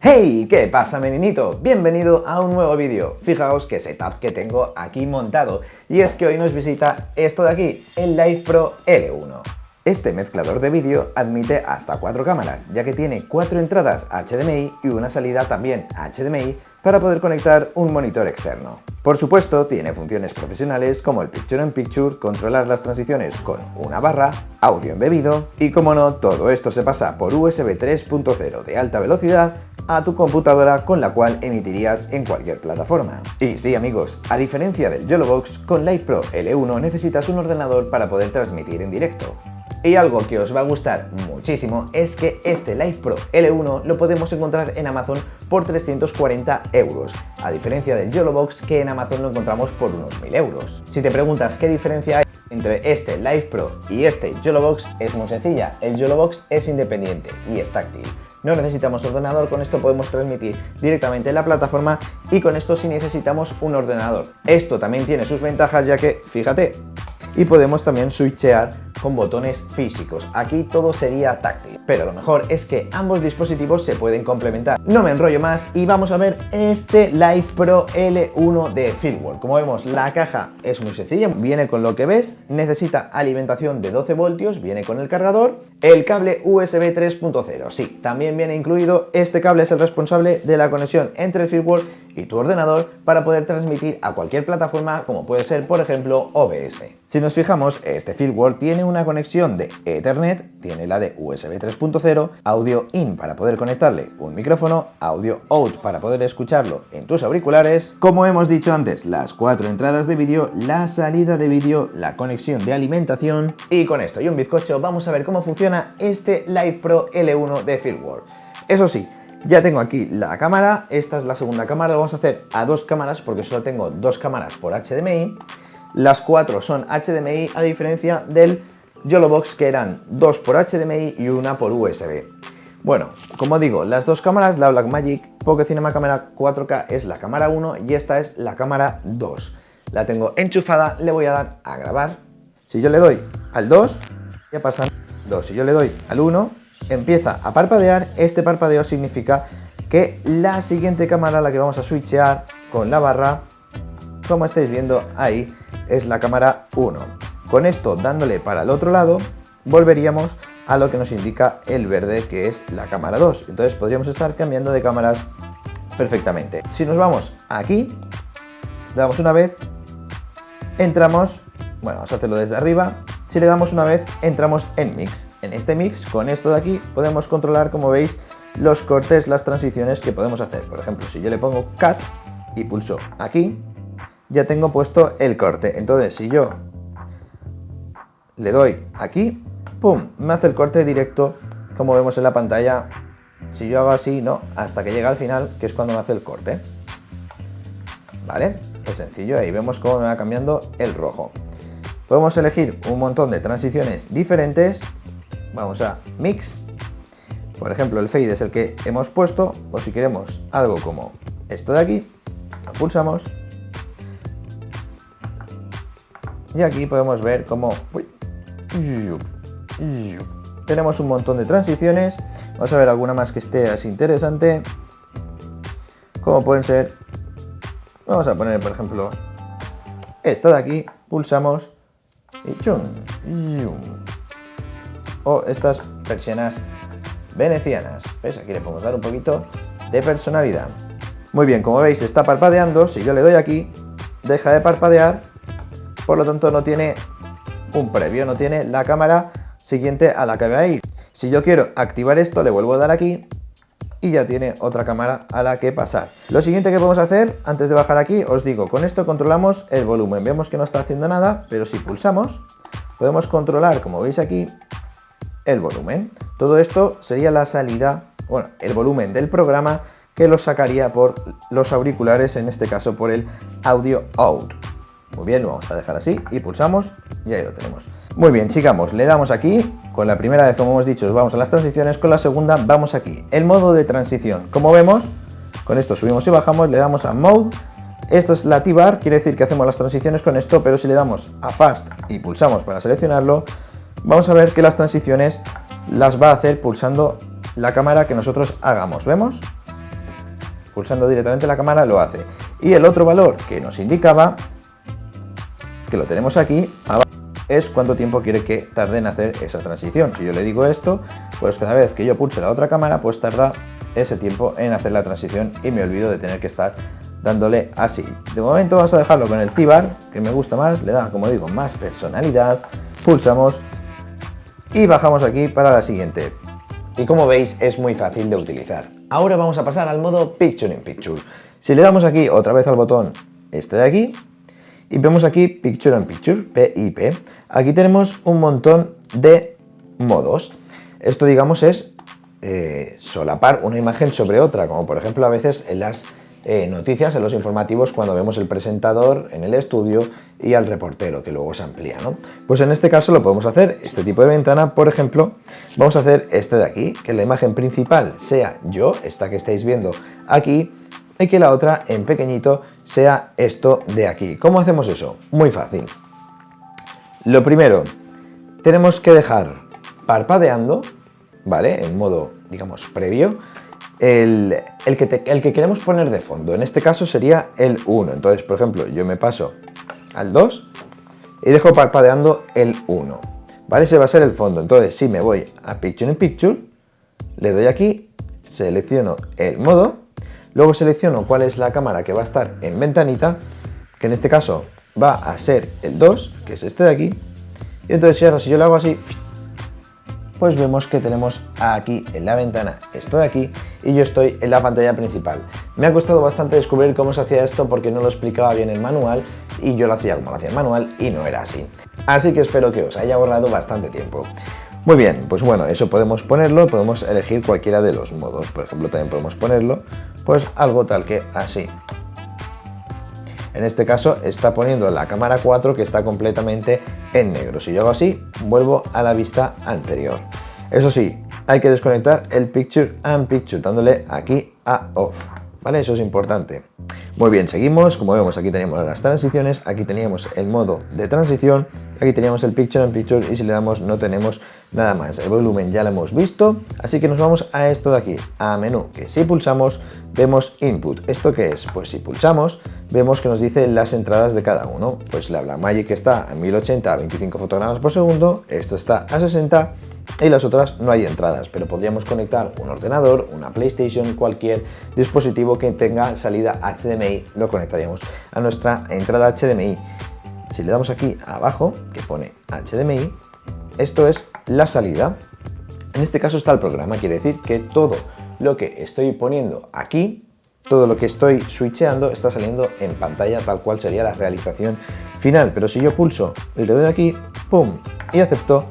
¡Hey! ¿Qué pasa, meninito? Bienvenido a un nuevo vídeo. Fijaos qué setup que tengo aquí montado. Y es que hoy nos visita esto de aquí, el Live Pro L1. Este mezclador de vídeo admite hasta 4 cámaras, ya que tiene 4 entradas HDMI y una salida también HDMI para poder conectar un monitor externo. Por supuesto, tiene funciones profesionales como el Picture in Picture, controlar las transiciones con una barra, audio embebido y, como no, todo esto se pasa por USB 3.0 de alta velocidad a tu computadora, con la cual emitirías en cualquier plataforma. Y sí, amigos, a diferencia del YOLOBOX, con Live Pro L1 necesitas un ordenador para poder transmitir en directo. Y algo que os va a gustar muchísimo es que este Live Pro L1 lo podemos encontrar en Amazon por 340 €, a diferencia del YOLOBOX, que en Amazon lo encontramos por unos 1000 €. Si te preguntas qué diferencia hay entre este Live Pro y este YOLOBOX, es muy sencilla. El YOLOBOX es independiente y es táctil. No necesitamos ordenador, con esto podemos transmitir directamente en la plataforma, y con esto sí necesitamos un ordenador. Esto también tiene sus ventajas, ya que, fíjate, y podemos también switchear con botones físicos. Aquí todo sería táctil, pero lo mejor es que ambos dispositivos se pueden complementar. No me enrollo más y vamos a ver este Live Pro L1 de firmware. Como vemos, la caja es muy sencilla, viene con lo que ves, necesita alimentación de 12 voltios, viene con el cargador, el cable USB 3.0. Sí, también viene incluido. Este cable es el responsable de la conexión entre el firmware y tu ordenador para poder transmitir a cualquier plataforma, como puede ser, por ejemplo, OBS. Si nos fijamos, este firmware tiene una conexión de Ethernet, tiene la de USB 3.0, audio in para poder conectarle un micrófono, audio out para poder escucharlo en tus auriculares, como hemos dicho antes, las 4 entradas de vídeo, la salida de vídeo, la conexión de alimentación, y con esto y un bizcocho vamos a ver cómo funciona este Live Pro L1 de firmware. Eso sí, ya tengo aquí la cámara, esta es la segunda cámara, lo vamos a hacer a 2 cámaras porque solo tengo 2 cámaras por HDMI. Las 4 son HDMI, a diferencia del YOLOBOX, que eran 2 por HDMI y una por USB. Bueno, como digo, las 2 cámaras, la Blackmagic Pocket Cinema Camera 4K es la cámara 1 y esta es la cámara 2. La tengo enchufada, le voy a dar a grabar. Si yo le doy al 2, ya pasan 2. Si yo le doy al 1, empieza a parpadear. Este parpadeo significa que la siguiente cámara, la que vamos a switchear con la barra, como estáis viendo ahí, es la cámara 1. Con esto, dándole para el otro lado, volveríamos a lo que nos indica el verde, que es la cámara 2. Entonces podríamos estar cambiando de cámaras perfectamente. Si nos vamos aquí, damos una vez, entramos, bueno, vamos a hacerlo desde arriba. Si le damos una vez, entramos en mix. En este mix, con esto de aquí, podemos controlar, como veis, los cortes, las transiciones que podemos hacer. Por ejemplo, si yo le pongo cut y pulso aquí, ya tengo puesto el corte. Entonces, si yo le doy aquí, ¡pum!, me hace el corte directo, como vemos en la pantalla. Si yo hago así, no, hasta que llega al final, que es cuando me hace el corte. ¿Vale? Es sencillo, ahí vemos cómo me va cambiando el rojo. Podemos elegir un montón de transiciones diferentes. Vamos a Mix. Por ejemplo, el Fade es el que hemos puesto, o si queremos algo como esto de aquí, lo pulsamos. Y aquí podemos ver cómo tenemos un montón de transiciones. Vamos a ver alguna más que esté así interesante, como pueden ser, vamos a poner por ejemplo esta de aquí, pulsamos y chum, o estas persianas venecianas. ¿Ves? Aquí le podemos dar un poquito de personalidad. Muy bien, como veis está parpadeando. Si yo le doy aquí, deja de parpadear. Por lo tanto, no tiene un previo, no tiene la cámara siguiente a la que va a ir. Si yo quiero activar esto, le vuelvo a dar aquí y ya tiene otra cámara a la que pasar. Lo siguiente que podemos hacer, antes de bajar aquí, os digo, con esto controlamos el volumen. Vemos que no está haciendo nada, pero si pulsamos, podemos controlar, como veis aquí, el volumen. Todo esto sería la salida, bueno, el volumen del programa, que lo sacaría por los auriculares, en este caso por el audio out. Muy bien, lo vamos a dejar así y pulsamos y ahí lo tenemos. Muy bien, sigamos, le damos aquí. Con la primera vez, como hemos dicho, vamos a las transiciones. Con la segunda vamos aquí, el modo de transición. Como vemos, con esto subimos y bajamos, le damos a Mode. Esto es la T-Bar, quiere decir que hacemos las transiciones con esto, pero si le damos a Fast y pulsamos para seleccionarlo, vamos a ver que las transiciones las va a hacer pulsando la cámara que nosotros hagamos. ¿Vemos? pulsando directamente la cámara lo hace. Y el otro valor que nos indicaba, que lo tenemos aquí abajo, es cuánto tiempo quiere que tarde en hacer esa transición. Si yo le digo esto, pues cada vez que yo pulse la otra cámara, pues tarda ese tiempo en hacer la transición y me olvido de tener que estar dándole así. De momento vamos a dejarlo con el T-Bar, que me gusta más, le da, como digo, más personalidad. Pulsamos y bajamos aquí para la siguiente. Y como veis, es muy fácil de utilizar. Ahora vamos a pasar al modo Picture in Picture. Si le damos aquí otra vez al botón este de aquí, y vemos aquí Picture in Picture, PIP, aquí tenemos un montón de modos. Esto, digamos, es solapar una imagen sobre otra, como por ejemplo a veces en las noticias, en los informativos, cuando vemos el presentador en el estudio y al reportero, que luego se amplía, ¿no? Pues en este caso lo podemos hacer, este tipo de ventana, por ejemplo, vamos a hacer este de aquí, que la imagen principal sea yo, esta que estáis viendo aquí, y que la otra, en pequeñito, sea esto de aquí. ¿Cómo hacemos eso? Muy fácil. Lo primero, tenemos que dejar parpadeando, ¿vale? En modo, digamos, previo, el que queremos poner de fondo. En este caso sería el 1. Entonces, por ejemplo, yo me paso al 2 y dejo parpadeando el 1. ¿Vale? Ese va a ser el fondo. Entonces, si me voy a Picture in Picture, le doy aquí, selecciono el modo. Luego selecciono cuál es la cámara que va a estar en ventanita, que en este caso va a ser el 2, que es este de aquí. Y entonces ahora si yo lo hago así, pues vemos que tenemos aquí en la ventana esto de aquí y yo estoy en la pantalla principal. Me ha costado bastante descubrir cómo se hacía esto porque no lo explicaba bien el manual y yo lo hacía como lo hacía el manual y no era así. Así que espero que os haya ahorrado bastante tiempo. Muy bien, pues bueno, eso podemos ponerlo, podemos elegir cualquiera de los modos. Por ejemplo, también podemos ponerlo, pues algo tal que así. En este caso está poniendo la cámara 4 que está completamente en negro. Si yo hago así, vuelvo a la vista anterior. Eso sí, hay que desconectar el Picture in Picture dándole aquí a Off. ¿Vale? Eso es importante. Muy bien, seguimos. Como vemos, aquí teníamos las transiciones, aquí teníamos el modo de transición, aquí teníamos el Picture in Picture y si le damos no tenemos nada más. El volumen ya lo hemos visto, así que nos vamos a esto de aquí, a menú, que si pulsamos vemos Input. ¿Esto qué es? Pues si pulsamos vemos que nos dice las entradas de cada uno. Pues la Blackmagic está a 1080 a 25 fotogramas por segundo, esto está a 60 y las otras no hay entradas, pero podríamos conectar un ordenador, una PlayStation, cualquier dispositivo que tenga salida HDMI, lo conectaríamos a nuestra entrada HDMI. Si le damos aquí abajo, que pone HDMI, esto es la salida. En este caso está el programa, quiere decir que todo lo que estoy poniendo aquí, todo lo que estoy switcheando está saliendo en pantalla tal cual sería la realización final. Pero si yo pulso y le doy aquí, ¡pum!, y acepto,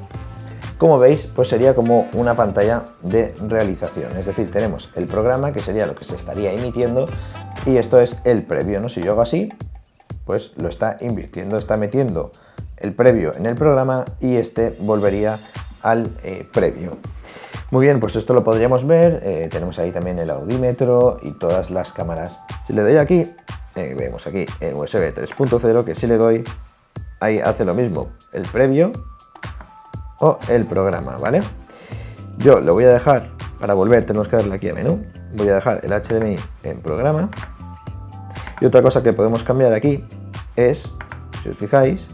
como veis, pues sería como una pantalla de realización. Es decir, tenemos el programa, que sería lo que se estaría emitiendo, y esto es el previo, ¿no? Si yo hago así, pues lo está invirtiendo, está metiendo el previo en el programa y este volvería al previo. Muy bien, pues esto lo podríamos ver, tenemos ahí también el audímetro y todas las cámaras. Si le doy aquí, vemos aquí el USB 3.0, que si le doy, ahí hace lo mismo, el previo o el programa, ¿vale? Yo lo voy a dejar, para volver tenemos que darle aquí a menú, voy a dejar el HDMI en programa. Y otra cosa que podemos cambiar aquí es, si os fijáis,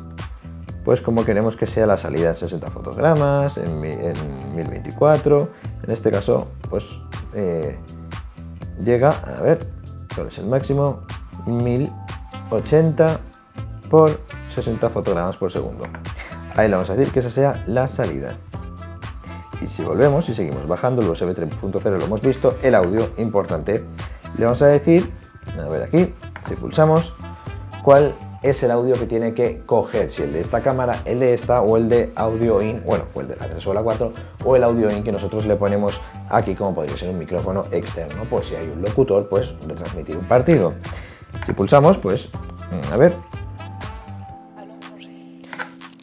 pues como queremos que sea la salida en 60 fotogramas, en 1024, en este caso pues llega, a ver, ¿cuál es el máximo? 1080 por 60 fotogramas por segundo. Ahí le vamos a decir que esa sea la salida. Y si volvemos y seguimos bajando, el USB 3.0 lo hemos visto, el audio, importante, le vamos a decir, a ver aquí, si pulsamos, cuál es el audio que tiene que coger, si el de esta cámara, el de esta o el de audio in, bueno, o el de la 3 o la 4 o el audio in que nosotros le ponemos aquí, como podría ser un micrófono externo, pues si hay un locutor, pues retransmitir un partido. Si pulsamos, pues, a ver,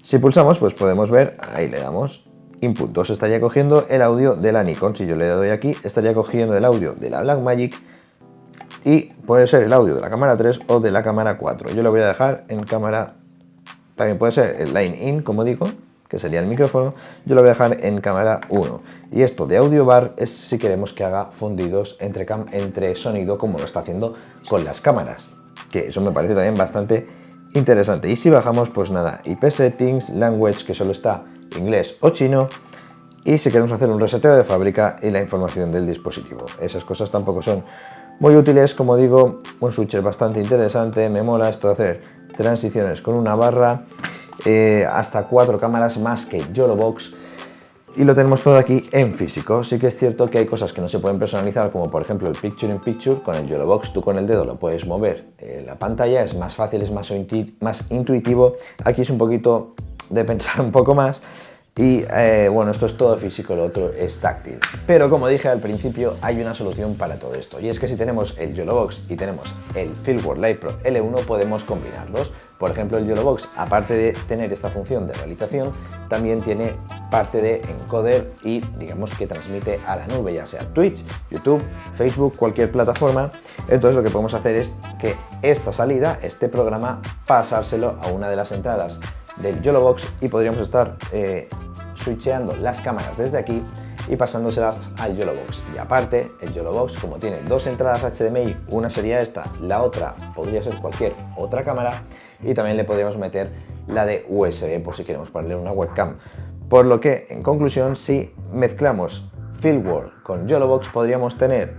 si pulsamos, pues podemos ver, ahí le damos Input 2, estaría cogiendo el audio de la Nikon. Si yo le doy aquí, estaría cogiendo el audio de la Blackmagic y puede ser el audio de la cámara 3 o de la cámara 4. Yo lo voy a dejar en cámara, también puede ser el line in, como digo, que sería el micrófono, yo lo voy a dejar en cámara 1. Y esto de audio bar es si queremos que haga fundidos entre sonido, como lo está haciendo con las cámaras, que eso me parece también bastante interesante. Y si bajamos, pues nada, IP settings, language, que solo está inglés o chino, y si queremos hacer un reseteo de fábrica y la información del dispositivo. Esas cosas tampoco son muy útiles, como digo, un switcher bastante interesante, me mola esto de hacer transiciones con una barra, hasta 4 cámaras más que YOLObox, y lo tenemos todo aquí en físico. Sí que es cierto que hay cosas que no se pueden personalizar, como por ejemplo el Picture in Picture. Con el YOLObox tú con el dedo lo puedes mover, la pantalla es más fácil, es más intuitivo. Aquí es un poquito de pensar un poco más. Y bueno, esto es todo físico, lo otro es táctil. Pero como dije al principio, hay una solución para todo esto. Y es que si tenemos el YOLObox y tenemos el Feelworld Live Pro L1, podemos combinarlos. Por ejemplo, el YOLObox, aparte de tener esta función de realización, también tiene parte de encoder y digamos que transmite a la nube, ya sea Twitch, YouTube, Facebook, cualquier plataforma. Entonces lo que podemos hacer es que esta salida, este programa, pasárselo a una de las entradas del YOLObox y podríamos estar switcheando las cámaras desde aquí y pasándoselas al YOLObox. Y aparte, el YOLObox, como tiene 2 entradas HDMI, una sería esta, la otra podría ser cualquier otra cámara, y también le podríamos meter la de USB por si queremos ponerle una webcam. Por lo que, en conclusión, si mezclamos Feelworld con YOLObox, podríamos tener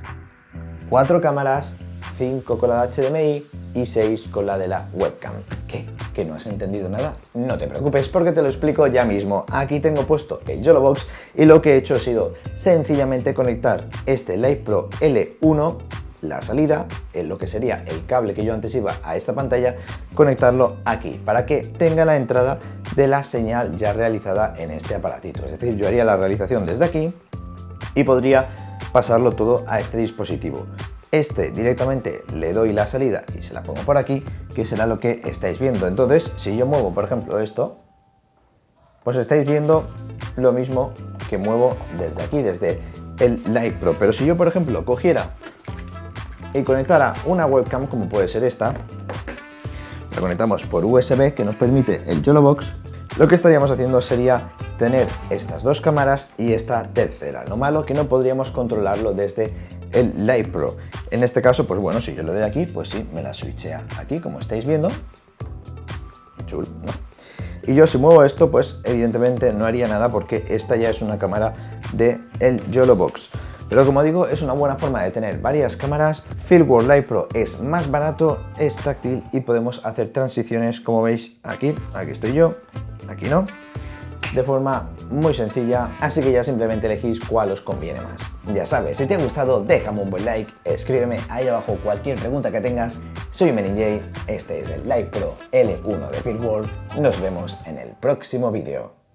4 cámaras, 5 con la de HDMI y 6 con la de la webcam. ¿Qué? ¿Que no has entendido nada? No te preocupes porque te lo explico ya mismo. Aquí tengo puesto el YOLObox y lo que he hecho ha sido sencillamente conectar este Live Pro L1, la salida, lo que sería el cable que yo antes iba a esta pantalla, conectarlo aquí para que tenga la entrada de la señal ya realizada en este aparatito. Es decir, yo haría la realización desde aquí y podría pasarlo todo a este dispositivo. Directamente le doy la salida y se la pongo por aquí, que será lo que estáis viendo. Entonces, si yo muevo, por ejemplo, esto, pues estáis viendo lo mismo que muevo desde aquí, desde el Live Pro. Pero si yo, por ejemplo, cogiera y conectara una webcam, como puede ser esta, la conectamos por USB, que nos permite el YOLObox, lo que estaríamos haciendo sería tener estas 2 cámaras y esta tercera. Lo malo que no podríamos controlarlo desde el Live Pro. En este caso, pues bueno, si yo le doy aquí, pues sí, me la switchea aquí, como estáis viendo. Chulo, ¿no? Y yo si muevo esto, pues evidentemente no haría nada porque esta ya es una cámara del YOLObox. Pero como digo, es una buena forma de tener varias cámaras. Feelworld Live Pro es más barato, es táctil y podemos hacer transiciones, como veis aquí estoy yo, aquí no, de forma muy sencilla, así que ya simplemente elegís cuál os conviene más. Ya sabes, si te ha gustado, déjame un buen like, escríbeme ahí abajo cualquier pregunta que tengas. Soy Meninjay, este es el Live Pro L1 de Feelworld, nos vemos en el próximo vídeo.